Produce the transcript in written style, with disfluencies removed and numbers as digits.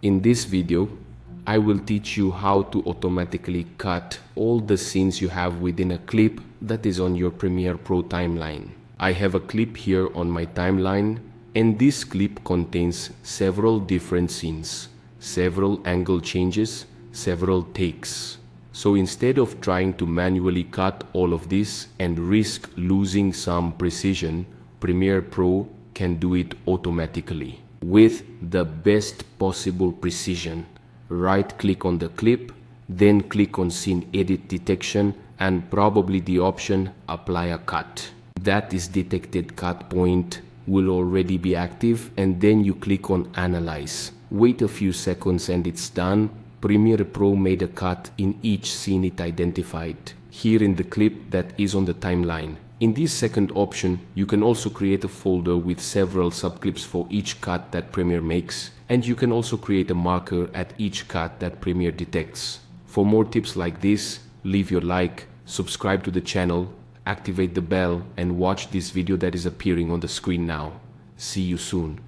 In this video, I will teach you how to automatically cut all the scenes you have within a clip that is on your Premiere Pro timeline. I have a clip here on my timeline, and this clip contains several different scenes, several angle changes, several takes. So instead of trying to manually cut all of this and risk losing some precision, Premiere Pro can do it automatically with the best possible precision. Right-click on the clip, then click on Scene Edit Detection and probably the option Apply a Cut. That is detected cut point will already be active, and then you click on Analyze. Wait a few seconds and it's done. Premiere Pro made a cut in each scene it identified here in the clip that is on the timeline. In this second option, you can also create a folder with several subclips for each cut that Premiere makes, and you can also create a marker at each cut that Premiere detects. For more tips like this, leave your like, subscribe to the channel, activate the bell, and watch this video that is appearing on the screen now. See you soon.